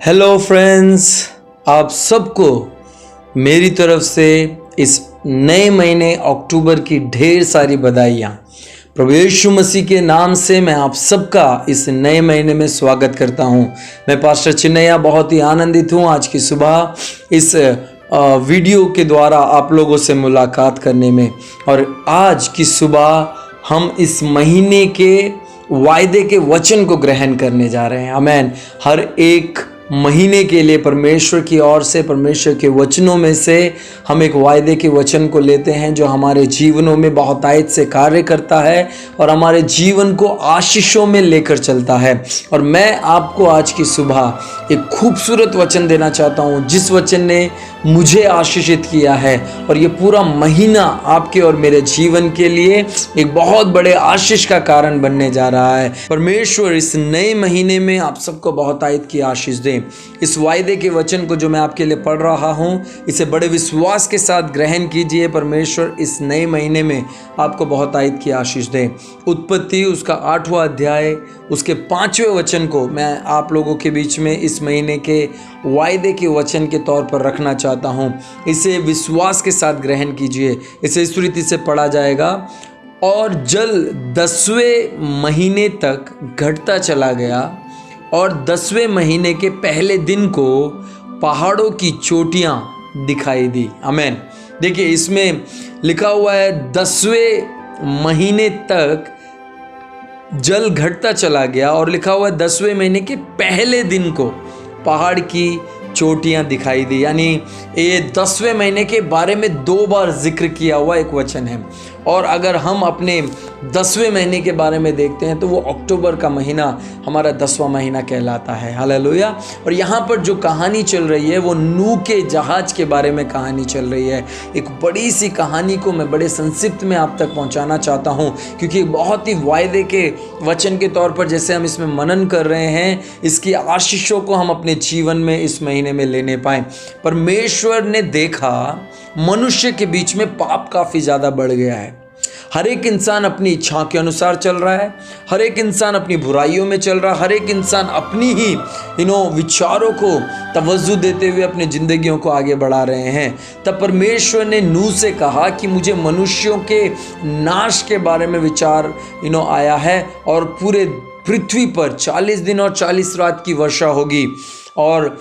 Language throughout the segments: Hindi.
हेलो फ्रेंड्स, आप सबको मेरी तरफ से इस नए महीने अक्टूबर की ढेर सारी बधाइयाँ। प्रभु यीशु मसीह के नाम से मैं आप सबका इस नए महीने में स्वागत करता हूँ। मैं पास्टर चिन्नैया बहुत ही आनंदित हूँ आज की सुबह इस वीडियो के द्वारा आप लोगों से मुलाकात करने में। और आज की सुबह हम इस महीने के वायदे के वचन को ग्रहण करने जा रहे हैं। आमीन। हर एक महीने के लिए परमेश्वर की ओर से, परमेश्वर के वचनों में से हम एक वायदे के वचन को लेते हैं जो हमारे जीवनों में बहुतायत से कार्य करता है और हमारे जीवन को आशीषों में लेकर चलता है। और मैं आपको आज की सुबह एक खूबसूरत वचन देना चाहता हूँ जिस वचन ने मुझे आशीषित किया है, और ये पूरा महीना आपके और मेरे जीवन के लिए एक बहुत बड़े आशीष का कारण बनने जा रहा है। परमेश्वर इस नए महीने में आप सबको बहुतायत की आशीष दे। इस वायदे के वचन को जो मैं आपके लिए पढ़ रहा हूँ, इसे बड़े विश्वास के साथ ग्रहण कीजिए। परमेश्वर इस नए महीने में आपको बहुतायत की आशीष दे। उत्पत्ति उसका 8वां अध्याय उसके 5वें वचन को मैं आप लोगों के बीच में इस महीने के वायदे के वचन के तौर पर रखना चाहता हूँ। इसे विश्वास के साथ ग्रहण कीजिए। इसे इस रीति से पढ़ा जाएगा। और जल 10वें महीने तक घटता चला गया और 10वें महीने के पहले दिन को पहाड़ों की चोटियां दिखाई दी। आमीन। देखिए, इसमें लिखा हुआ है 10वें महीने तक जल घटता चला गया, और लिखा हुआ है 10वें महीने के पहले दिन को पहाड़ की चोटियां दिखाई दी। यानी ये 10वें महीने के बारे में 2 बार जिक्र किया हुआ एक वचन है। और अगर हम अपने 10वें महीने के बारे में देखते हैं तो वो अक्टूबर का महीना हमारा 10वां महीना कहलाता है। हालेलुया। और यहाँ पर जो कहानी चल रही है वो नूह के जहाज के बारे में कहानी चल रही है। एक बड़ी सी कहानी को मैं बड़े संक्षिप्त में आप तक पहुँचाना चाहता हूँ, क्योंकि बहुत ही वायदे के वचन के तौर पर जैसे हम इसमें मनन कर रहे हैं, इसकी आशीषों को हम अपने जीवन में इस महीने में लेने पाएँ। परमेश्वर ने देखा मनुष्य के बीच में पाप काफ़ी ज़्यादा बढ़ गया है। हर एक इंसान अपनी इच्छा के अनुसार चल रहा है, हर एक इंसान अपनी बुराइयों में चल रहा है, हर एक इंसान अपनी ही विचारों को तवज्जो देते हुए अपनी जिंदगियों को आगे बढ़ा रहे हैं। तब परमेश्वर ने नूह से कहा कि मुझे मनुष्यों के नाश के बारे में विचार आया है, और पूरे पृथ्वी पर 40 दिन और 40 रात की वर्षा होगी, और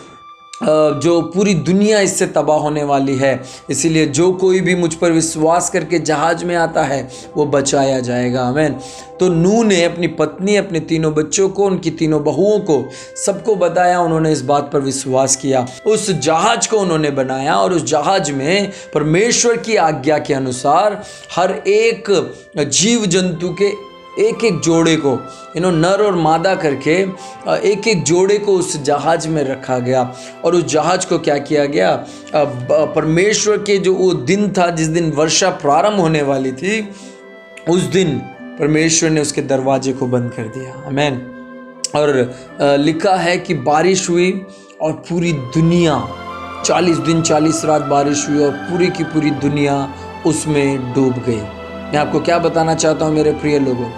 जो पूरी दुनिया इससे तबाह होने वाली है। इसीलिए जो कोई भी मुझ पर विश्वास करके जहाज में आता है वो बचाया जाएगा। आमीन। तो नूह ने अपनी पत्नी, अपने 3 बच्चों को, उनकी 3 बहुओं को, सबको बताया। उन्होंने इस बात पर विश्वास किया। उस जहाज को उन्होंने बनाया, और उस जहाज में परमेश्वर की आज्ञा के अनुसार हर एक जीव जंतु के एक एक जोड़े को नर और मादा करके एक एक जोड़े को उस जहाज में रखा गया। और उस जहाज को क्या किया गया, परमेश्वर के जो वो दिन था जिस दिन वर्षा प्रारंभ होने वाली थी, उस दिन परमेश्वर ने उसके दरवाजे को बंद कर दिया। आमीन। और लिखा है कि बारिश हुई और पूरी दुनिया 40 दिन 40 रात बारिश हुई और पूरी की पूरी दुनिया उसमें डूब गई। मैं आपको क्या बताना चाहता हूँ मेरे प्रिय लोगों,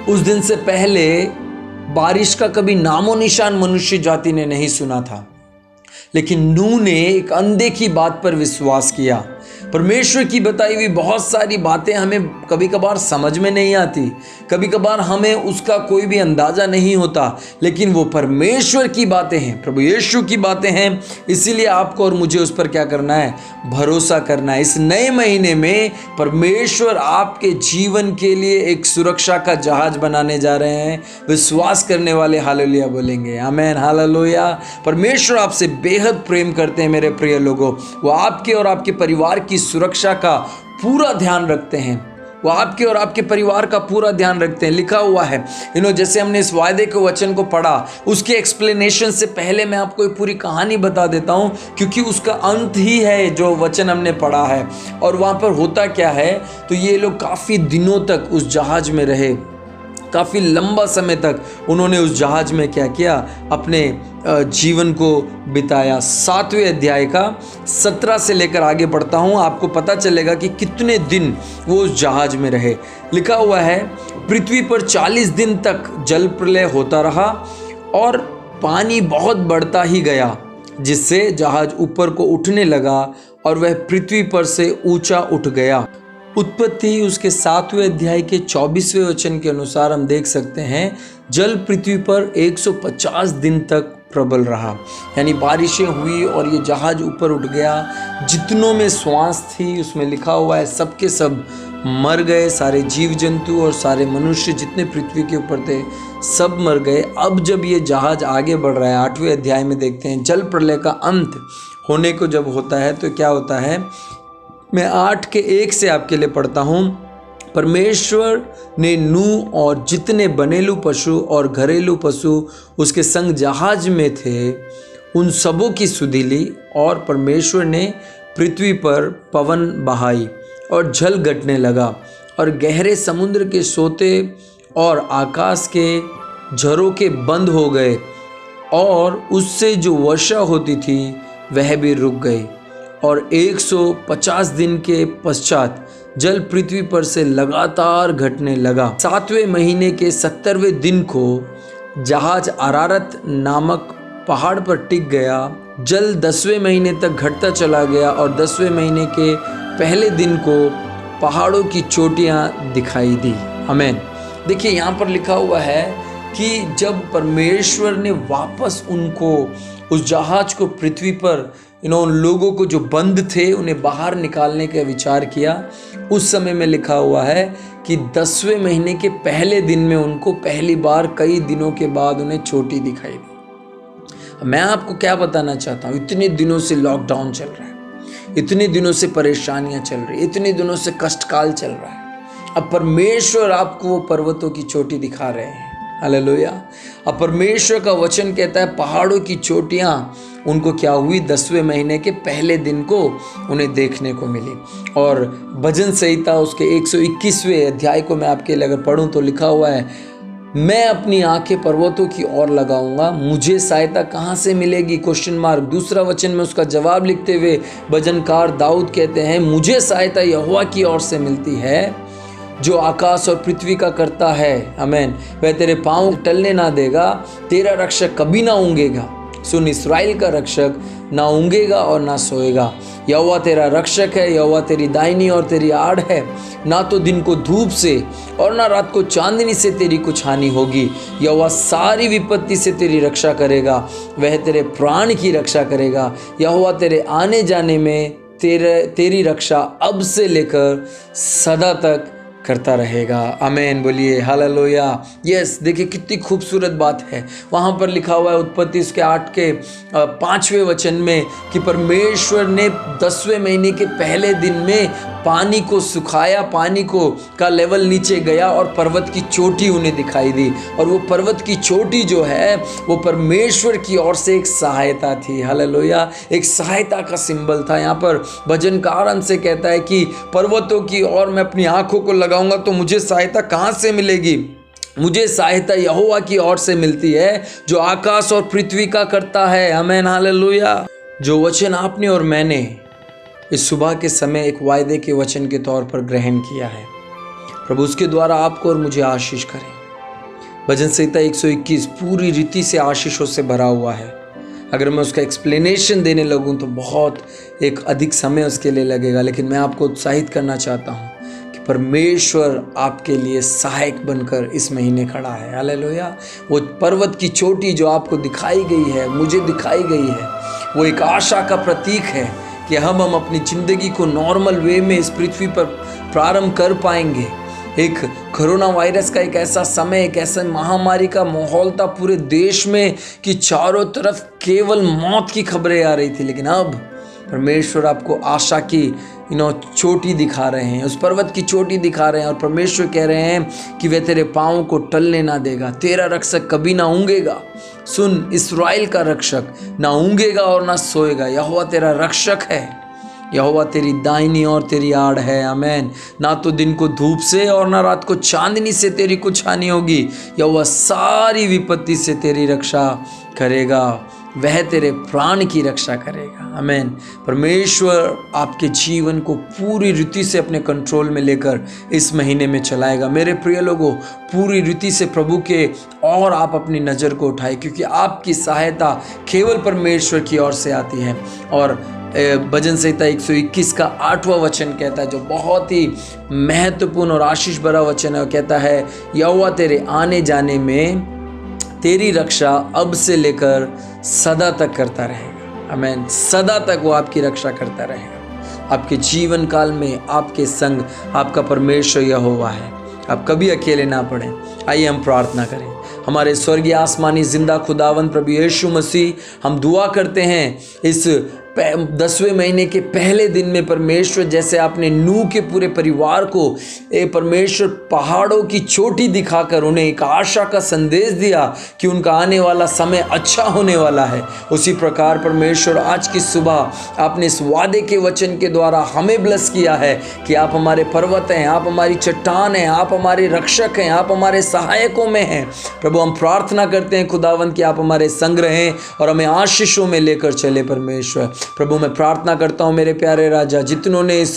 उस दिन से पहले बारिश का कभी नामो निशान मनुष्य जाति ने नहीं सुना था, लेकिन नूह ने एक अनदेखी बात पर विश्वास किया। परमेश्वर की बताई हुई बहुत सारी बातें हमें कभी कभार समझ में नहीं आती, कभी कभार हमें उसका कोई भी अंदाज़ा नहीं होता, लेकिन वो परमेश्वर की बातें हैं, प्रभु यीशु की बातें हैं। इसीलिए आपको और मुझे उस पर क्या करना है, भरोसा करना है। इस नए महीने में परमेश्वर आपके जीवन के लिए एक सुरक्षा का जहाज बनाने जा रहे हैं। विश्वास करने वाले हालेलुया बोलेंगे। आमीन। हालेलुया। परमेश्वर आपसे बेहद प्रेम करते हैं मेरे प्रिय लोगों। वो आपके और आपके परिवार की सुरक्षा का पूरा ध्यान रखते हैं। वो आपके और आपके परिवार का पूरा ध्यान रखते हैं। लिखा हुआ है जैसे हमने इस वायदे के वचन को पढ़ा, उसके एक्सप्लेनेशन से पहले मैं आपको एक पूरी कहानी बता देता हूँ, क्योंकि उसका अंत ही है जो वचन हमने पढ़ा है। और वहाँ पर होता क्या है, तो ये लोग काफ़ी दिनों तक उस जहाज में रहे, काफ़ी लंबा समय तक उन्होंने उस जहाज में क्या किया, अपने जीवन को बिताया। 7वें अध्याय का 17 से लेकर आगे बढ़ता हूँ, आपको पता चलेगा कि कितने दिन वो उस जहाज में रहे। लिखा हुआ है, पृथ्वी पर 40 दिन तक जल प्रलय होता रहा और पानी बहुत बढ़ता ही गया, जिससे जहाज ऊपर को उठने लगा और वह पृथ्वी पर से ऊंचा उठ गया। उत्पत्ति उसके 7वें अध्याय के 24वें वचन के अनुसार हम देख सकते हैं, जल पृथ्वी पर 150 दिन तक प्रबल रहा। यानी बारिशें हुई और ये जहाज ऊपर उठ गया। जितनों में श्वास थी, उसमें लिखा हुआ है सबके सब मर गए। सारे जीव जंतु और सारे मनुष्य जितने पृथ्वी के ऊपर थे सब मर गए। अब जब ये जहाज आगे बढ़ रहा है, 8वें अध्याय में देखते हैं, जल प्रलय का अंत होने को जब होता है तो क्या होता है। मैं 8:1 से आपके लिए पढ़ता हूँ। परमेश्वर ने नूह और जितने बनेलू पशु और घरेलू पशु उसके संग जहाज में थे उन सबों की सुधि ली, और परमेश्वर ने पृथ्वी पर पवन बहाई और जल घटने लगा, और गहरे समुद्र के सोते और आकाश के झरोके बंद हो गए, और उससे जो वर्षा होती थी वह भी रुक गई। और 150 दिन के पश्चात जल पृथ्वी पर से लगातार घटने लगा। 7वें महीने के 70वें दिन को जहाज अरारत नामक पहाड़ पर टिक गया। जल 10वें महीने तक घटता चला गया, और 10वें महीने के पहले दिन को पहाड़ों की चोटियां दिखाई दी। आमीन। देखिए यहाँ पर लिखा हुआ है कि जब परमेश्वर ने वापस उनको, उस जहाज को पृथ्वी पर उन लोगों को जो बंद थे उन्हें बाहर निकालने का विचार किया, उस समय में लिखा हुआ है कि 10वें महीने के पहले दिन में उनको पहली बार कई दिनों के बाद उन्हें चोटी दिखाई दी। मैं आपको क्या बताना चाहता हूँ, इतने दिनों से लॉकडाउन चल रहा है, इतने दिनों से परेशानियां चल रही, इतने दिनों से कष्टकाल चल रहा है। अब परमेश्वर आपको वो पर्वतों की चोटी दिखा रहे हैं। हालेलुया। अब परमेश्वर का वचन कहता है पहाड़ों की चोटियां उनको क्या हुई, 10वें महीने के पहले दिन को उन्हें देखने को मिली। और भजन संहिता उसके 121वें अध्याय को मैं आपके लिए अगर पढ़ूं तो लिखा हुआ है, मैं अपनी आंखें पर्वतों की ओर लगाऊंगा, मुझे सहायता कहाँ से मिलेगी? Question mark. दूसरा वचन में उसका जवाब लिखते हुए भजनकार दाऊद कहते हैं, मुझे सहायता यहोवा की ओर से मिलती है जो आकाश और पृथ्वी का करता है। आमीन। वह तेरे पांव टलने ना देगा, तेरा रक्षक कभी ना ऊँगेगा। सुन, इस्राएल का रक्षक ना ऊँगेगा और ना सोएगा। यहोवा तेरा रक्षक है, यहोवा तेरी दाहिनी और तेरी आड़ है। ना तो दिन को धूप से और ना रात को चांदनी से तेरी कुछ हानि होगी। यहोवा सारी विपत्ति से तेरी रक्षा करेगा, वह तेरे प्राण की रक्षा करेगा। यहोवा तेरे आने जाने में तेरी रक्षा अब से लेकर सदा तक करता रहेगा। आमीन। बोलिए हालेलुया। यस, देखिए कितनी खूबसूरत बात है। वहाँ पर लिखा हुआ है उत्पत्ति उसके 8 के 5वें वचन में कि परमेश्वर ने 10वें महीने के पहले दिन में पानी को सुखाया, पानी को का लेवल नीचे गया और पर्वत की चोटी उन्हें दिखाई दी। और वो पर्वत की चोटी जो है वो परमेश्वर की ओर से एक सहायता थी। हालेलुया। एक सहायता का सिंबल था। यहाँ पर भजनकार हमसे कहता है कि पर्वतों की ओर मैं अपनी आंखों को लगाऊंगा तो मुझे सहायता कहाँ से मिलेगी? मुझे सहायता यहोवा की ओर से मिलती है जो आकाश और पृथ्वी का करता है। आमीन। हालेलुया। जो वचन आपने और मैंने इस सुबह के समय एक वायदे के वचन के तौर पर ग्रहण किया है, प्रभु उसके द्वारा आपको और मुझे आशीष करें। भजन संहिता 121 पूरी रीति से आशीषों से भरा हुआ है। अगर मैं उसका एक्सप्लेनेशन देने लगूं तो बहुत एक अधिक समय उसके लिए लगेगा, लेकिन मैं आपको उत्साहित करना चाहता हूं कि परमेश्वर आपके लिए सहायक बनकर इस महीने खड़ा है। हालेलुया। वो पर्वत की चोटी जो आपको दिखाई गई है, मुझे दिखाई गई है, वो एक आशा का प्रतीक है कि हम अपनी ज़िंदगी को नॉर्मल वे में इस पृथ्वी पर प्रारंभ कर पाएंगे। एक कोरोना वायरस का एक ऐसा समय, एक ऐसा महामारी का माहौल था पूरे देश में कि चारों तरफ केवल मौत की खबरें आ रही थी, लेकिन अब परमेश्वर आपको आशा की चोटी दिखा रहे हैं, उस पर्वत की चोटी दिखा रहे हैं। और परमेश्वर कह रहे हैं कि वह तेरे पाँव को टलने ना देगा, तेरा रक्षक कभी ना ऊँगेगा। सुन, इस्राएल का रक्षक ना ऊँगेगा और ना सोएगा। यहोवा तेरा रक्षक है, यहोवा तेरी दाहिनी और तेरी आड़ है। आमीन। ना तो दिन को धूप से और ना रात को चांदनी से तेरी कुछ हानि होगी। यहोवा सारी विपत्ति से तेरी रक्षा करेगा। वह तेरे प्राण की रक्षा करेगा। आमीन। परमेश्वर आपके जीवन को पूरी रीति से अपने कंट्रोल में लेकर इस महीने में चलाएगा। मेरे प्रिय लोगों, पूरी रीति से प्रभु के और आप अपनी नज़र को उठाएं, क्योंकि आपकी सहायता केवल परमेश्वर की ओर से आती है। और भजन संहिता 121 का 8वां वचन कहता है, जो बहुत ही महत्वपूर्ण और आशीष भरा वचन है। वो कहता है, यहोवा तेरे आने जाने में तेरी रक्षा अब से लेकर सदा तक करता रहेगा। आमीन। सदा तक वो आपकी रक्षा करता रहेगा। आपके जीवन काल में आपके संग आपका परमेश्वर यहोवा है। आप कभी अकेले ना पड़े। आइए हम प्रार्थना करें। हमारे स्वर्गीय आसमानी जिंदा खुदावंद प्रभु यीशु मसीह, हम दुआ करते हैं इस 10वें महीने के पहले दिन में परमेश्वर, जैसे आपने नूह के पूरे परिवार को परमेश्वर पहाड़ों की चोटी दिखाकर उन्हें एक आशा का संदेश दिया कि उनका आने वाला समय अच्छा होने वाला है, उसी प्रकार परमेश्वर आज की सुबह आपने इस वादे के वचन के द्वारा हमें ब्लेस किया है कि आप हमारे पर्वत हैं, आप हमारी चट्टान हैं, आप हमारे रक्षक हैं, आप हमारे सहायकों में हैं। प्रभु हम प्रार्थना करते हैं खुदावंद कि आप हमारे संग रहें और हमें आशीषों में लेकर चले। परमेश्वर प्रभु मैं प्रार्थना करता हूँ मेरे प्यारे राजा, जितनों ने इस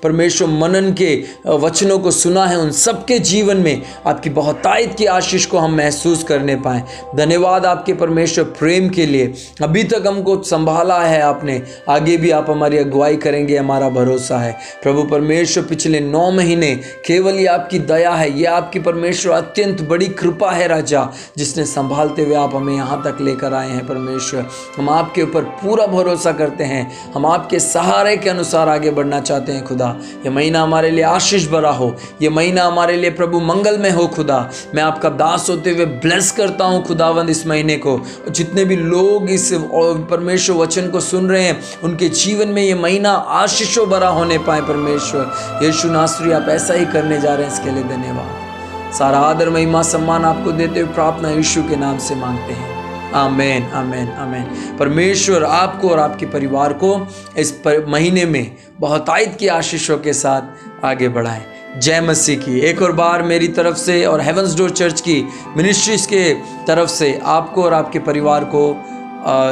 परमेश्वर मनन के वचनों को सुना है, उन सबके जीवन में आपकी बहुतायत की आशीष को हम महसूस करने पाएं। धन्यवाद आपके परमेश्वर प्रेम के लिए। अभी तक हमको संभाला है आपने, आगे भी आप हमारी अगुवाई करेंगे, हमारा भरोसा है। प्रभु परमेश्वर पिछले 9 महीने केवल ये आपकी दया है, ये आपकी परमेश्वर अत्यंत बड़ी कृपा है राजा, जिसने संभालते हुए आप हमें यहाँ तक लेकर आए हैं। परमेश्वर हम आपके ऊपर पूरा भरोसा करते हैं, हम आपके सहारे के अनुसार आगे बढ़ना चाहते हैं। खुदा ये महीना हमारे लिए आशीष भरा हो, ये महीना हमारे लिए प्रभु मंगलमय हो। खुदा मैं आपका दास होते हुए ब्लेस करता हूँ खुदावंद इस महीने को। जितने भी लोग इस परमेश्वर वचन को सुन रहे हैं, उनके जीवन में ये महीना आशीषों भरा होने पाए। परमेश्वर यीशु नासरी आप ऐसा ही करने जा रहे हैं, इसके लिए धन्यवाद। सारा आदर महिमा सम्मान आपको देते हुए प्रार्थना यीशु के नाम से मांगते हैं। आमेन आमेन आमेन। परमेश्वर आपको और आपके परिवार को इस महीने में बहुतायत की आशीषों के साथ आगे बढ़ाएं। जय मसीह की। एक और बार मेरी तरफ से और हेवंस डोर चर्च की मिनिस्ट्रीज के तरफ से आपको और आपके परिवार को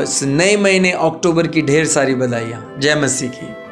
इस नए महीने अक्टूबर की ढेर सारी बधाइयाँ। जय मसीह की।